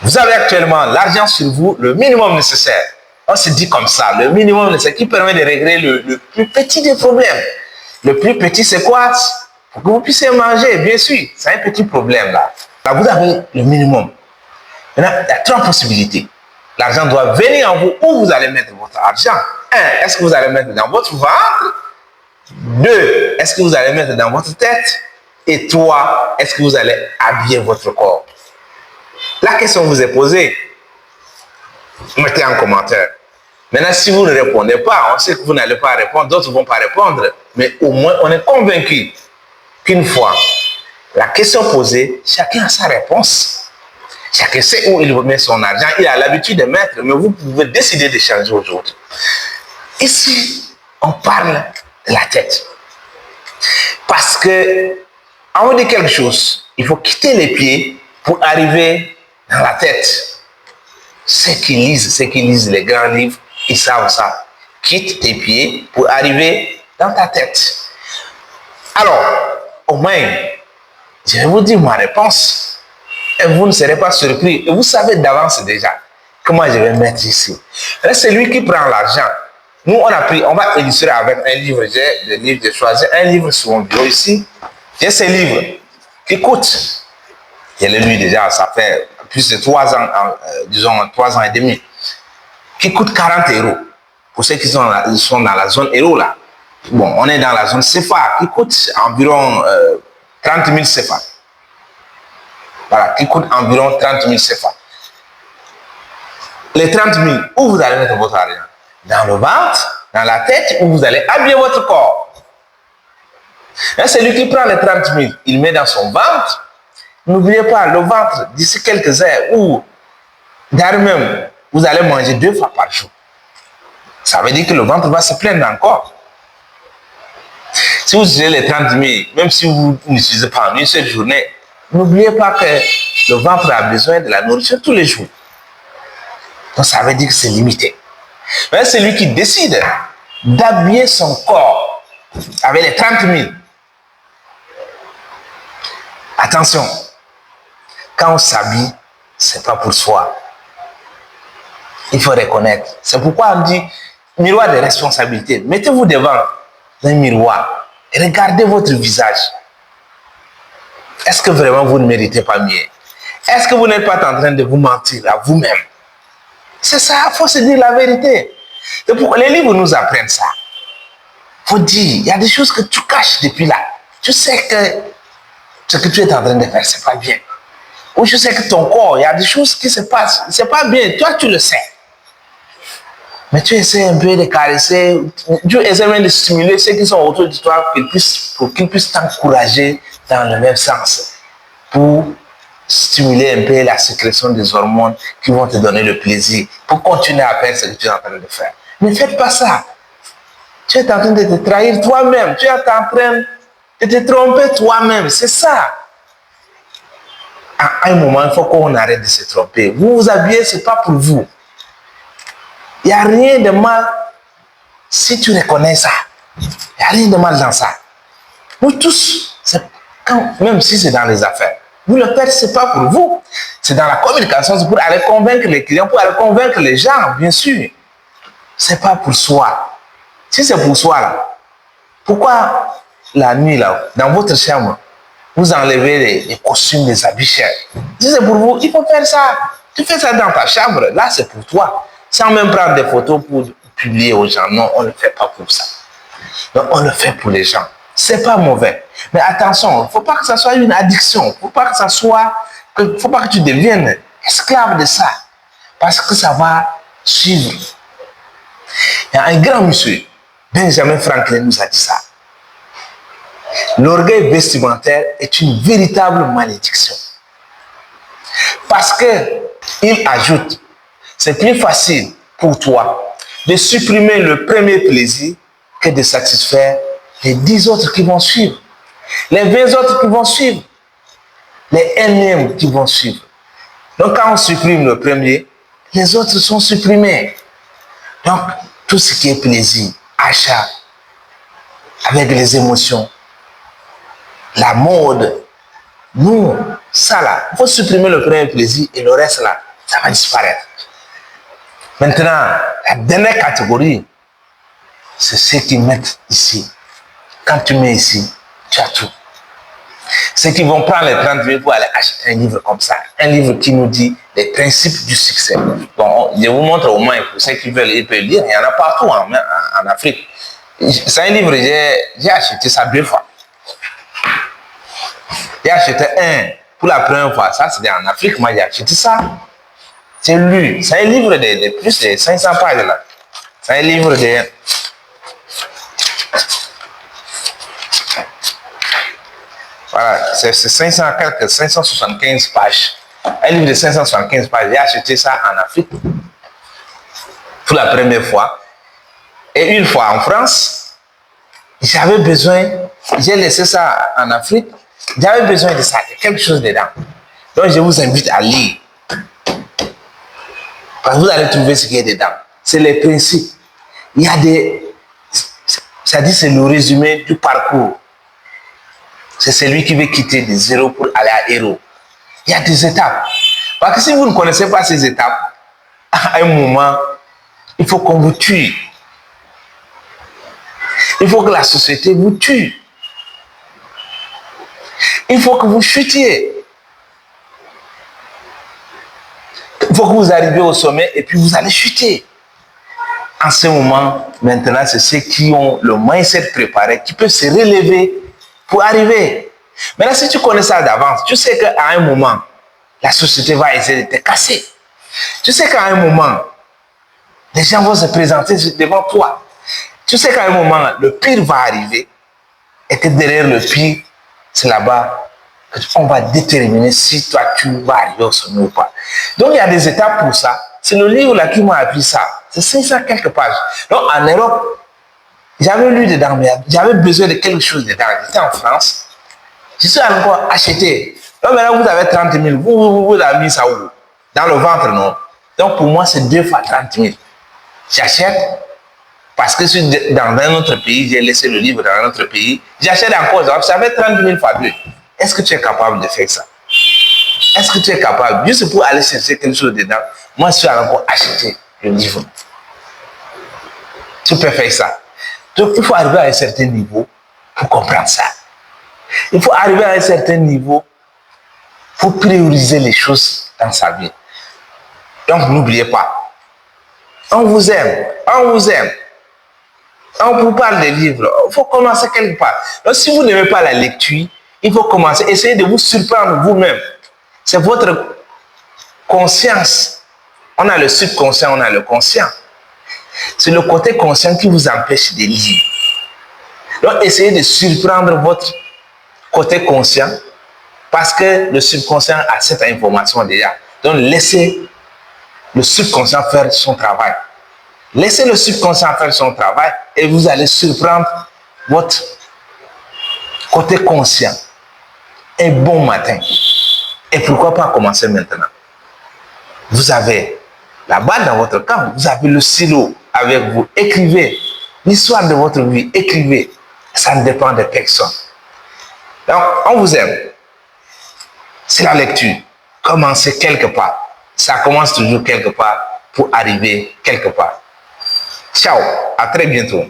Vous avez actuellement l'argent sur vous, le minimum nécessaire. On se dit comme ça, le minimum nécessaire qui permet de régler le plus petit des problèmes. Le plus petit, c'est quoi? Pour que vous puissiez manger, bien sûr. C'est un petit problème là. Là, vous avez le minimum. Maintenant, il y a trois possibilités. L'argent doit venir en vous. Où vous allez mettre votre argent? Un, est-ce que vous allez mettre dans votre ventre? Deux, est-ce que vous allez mettre dans votre tête? Et trois, est-ce que vous allez habiller votre corps? La question vous est posée. Mettez en commentaire. Maintenant, si vous ne répondez pas, on sait que vous n'allez pas répondre, d'autres ne vont pas répondre, mais au moins, on est convaincu qu'une fois la question posée, chacun a sa réponse. Chacun sait où il met son argent. Il a l'habitude de mettre, mais vous pouvez décider de changer aujourd'hui. Ici, on parle de la tête. Parce que, on vous dit quelque chose, il faut quitter les pieds pour arriver dans la tête. Ceux qui lisent les grands livres, ils savent ça. Quitte tes pieds pour arriver dans ta tête. Alors, au moins, je vais vous dire ma réponse. Et vous ne serez pas surpris. Et vous savez d'avance déjà comment je vais mettre ici. C'est lui qui prend l'argent. Nous, on va illustrer avec un livre. J'ai choisi un livre sur mon bureau ici. J'ai ce livre qui coûte. Je l'ai lu déjà, ça fait plus de 3 ans, disons 3 ans et demi, qui coûte 40 €. Pour ceux qui sont dans la zone euro là. Bon, on est dans la zone CFA qui coûte environ 30 000 CFA. Voilà, qui coûte environ 30 000 CFA. Les 30 000, où vous allez mettre votre argent? Dans le ventre, dans la tête, où vous allez habiller votre corps. Et celui qui prend les 30 000, il met dans son ventre. N'oubliez pas, le ventre, d'ici quelques heures, ou d'ailleurs même, vous allez manger 2 fois par jour. Ça veut dire que le ventre va se plaindre encore. Si vous utilisez les 30 000, même si vous n'utilisez pas en une seule journée, n'oubliez pas que le ventre a besoin de la nourriture tous les jours. Donc ça veut dire que c'est limité. Mais c'est lui qui décide d'habiller son corps avec les 30 000. Attention, quand on s'habille, c'est pas pour soi. Il faut reconnaître. C'est pourquoi on dit miroir de responsabilité. Mettez-vous devant un miroir et regardez votre visage. Est-ce que vraiment vous ne méritez pas mieux? Est-ce que vous n'êtes pas en train de vous mentir à vous-même? C'est ça, il faut se dire la vérité. C'est pourquoi les livres nous apprennent ça. Il faut dire, il y a des choses que tu caches depuis là. Tu sais que ce que tu es en train de faire, c'est pas bien. Ou je sais que ton corps, il y a des choses qui se passent, c'est pas bien. Toi, tu le sais. Mais tu essaies un peu de caresser, tu essaies même de stimuler ceux qui sont autour de toi pour qu'ils puissent t'encourager dans le même sens. Pour stimuler un peu la sécrétion des hormones qui vont te donner le plaisir. Pour continuer à faire ce que tu es en train de faire. Ne faites pas ça. Tu es en train de te trahir toi-même. Tu es en train de te tromper toi-même. C'est ça. À un moment, il faut qu'on arrête de se tromper. Vous vous habillez, ce n'est pas pour vous. Il n'y a rien de mal si tu reconnais ça. Il n'y a rien de mal dans ça. Nous tous, même si c'est dans les affaires, vous le faites, ce n'est pas pour vous. C'est dans la communication, c'est pour aller convaincre les clients, pour aller convaincre les gens, bien sûr. Ce n'est pas pour soi. Si c'est pour soi, là, pourquoi la nuit, là, dans votre chambre, vous enlevez les costumes, les habits chers? Si c'est pour vous, il faut faire ça. Tu fais ça dans ta chambre, là, c'est pour toi. Sans même prendre des photos pour publier aux gens. Non, on ne le fait pas pour ça. Donc, on le fait pour les gens. C'est pas mauvais. Mais attention, il ne faut pas que ça soit une addiction. Il ne faut pas que tu deviennes esclave de ça. Parce que ça va suivre. Il y a un grand monsieur, Benjamin Franklin nous a dit ça. L'orgueil vestimentaire est une véritable malédiction. Parce que, il ajoute, c'est plus facile pour toi de supprimer le premier plaisir que de satisfaire les 10 autres qui vont suivre, les 20 autres qui vont suivre, les énièmes qui vont suivre. Donc quand on supprime le premier, les autres sont supprimés. Donc tout ce qui est plaisir, achat, avec les émotions, la mode, nous, ça là, il faut supprimer le premier plaisir et le reste là, Ça va disparaître. Maintenant, la dernière catégorie, c'est ceux qui mettent ici. Quand tu mets ici, tu as tout. Ceux qui vont prendre les 30 000 pour aller acheter un livre comme ça. Un livre qui nous dit les principes du succès. Bon, je vous montre au moins pour ceux qui veulent, ils peuvent lire. Il y en a partout en Afrique. C'est un livre, j'ai acheté ça 2 fois. J'ai acheté un pour la première fois. Ça, c'était en Afrique. Moi, j'ai acheté ça. J'ai lu. C'est un livre de plus de 500 pages là. C'est un livre de... Voilà, c'est 575 pages. Un livre de 575 pages. J'ai acheté ça en Afrique pour la première fois. Et une fois en France, j'avais besoin, j'ai laissé ça en Afrique, j'avais besoin de ça, de quelque chose dedans. Donc je vous invite à lire. Parce que vous allez trouver ce qui est dedans. C'est les principes. Il y a des... Ça dit c'est le résumé du parcours. C'est celui qui veut quitter de zéro pour aller à héros. Il y a des étapes. Parce que si vous ne connaissez pas ces étapes, à un moment, il faut qu'on vous tue. Il faut que la société vous tue. Il faut que vous chutiez. Il faut que vous arriviez au sommet et puis vous allez chuter. En ce moment, maintenant, c'est ceux qui ont le mindset préparé, qui peuvent se relever pour arriver. Maintenant, si tu connais ça d'avance, tu sais qu'à un moment, la société va essayer de te casser. Tu sais qu'à un moment, les gens vont se présenter devant toi. Tu sais qu'à un moment, le pire va arriver et que derrière le pire, c'est là-bas qu'on va déterminer si toi, tu vas arriver au sommet ou pas. Donc, il y a des étapes pour ça. C'est le livre là qui m'a appris ça. C'est 500 quelques pages. Donc, en Europe, j'avais lu dedans, mais j'avais besoin de quelque chose dedans. J'étais en France. Je suis encore acheté. Donc, maintenant, vous avez 30 000. Vous avez mis ça où? Dans le ventre, non? Donc, pour moi, c'est 2 fois 30 000. J'achète. Parce que je suis dans un autre pays, j'ai laissé le livre dans un autre pays. J'achète encore, ça fait 30 000 fois 2. Est-ce que tu es capable de faire ça? Est-ce que tu es capable, juste pour aller chercher quelque chose dedans, moi je suis encore acheter le livre. Tu peux faire ça. Donc il faut arriver à un certain niveau pour comprendre ça. Il faut arriver à un certain niveau pour prioriser les choses dans sa vie. Donc n'oubliez pas, on vous aime, on vous aime. On vous parle des livres, il faut commencer quelque part. Donc si vous n'aimez pas la lecture, il faut commencer, essayer de vous surprendre vous-même. C'est votre conscience. On a le subconscient, on a le conscient. C'est le côté conscient qui vous empêche de lire. Donc essayez de surprendre votre côté conscient parce que le subconscient a cette information déjà. Donc laissez le subconscient faire son travail. Laissez le subconscient faire son travail et vous allez surprendre votre côté conscient. Un bon matin. Et pourquoi pas commencer maintenant? Vous avez la balle dans votre camp, vous avez le stylo avec vous. Écrivez l'histoire de votre vie, écrivez. Ça ne dépend de personne. Donc, on vous aime. C'est la lecture. Commencez quelque part. Ça commence toujours quelque part pour arriver quelque part. Ciao, à très bientôt.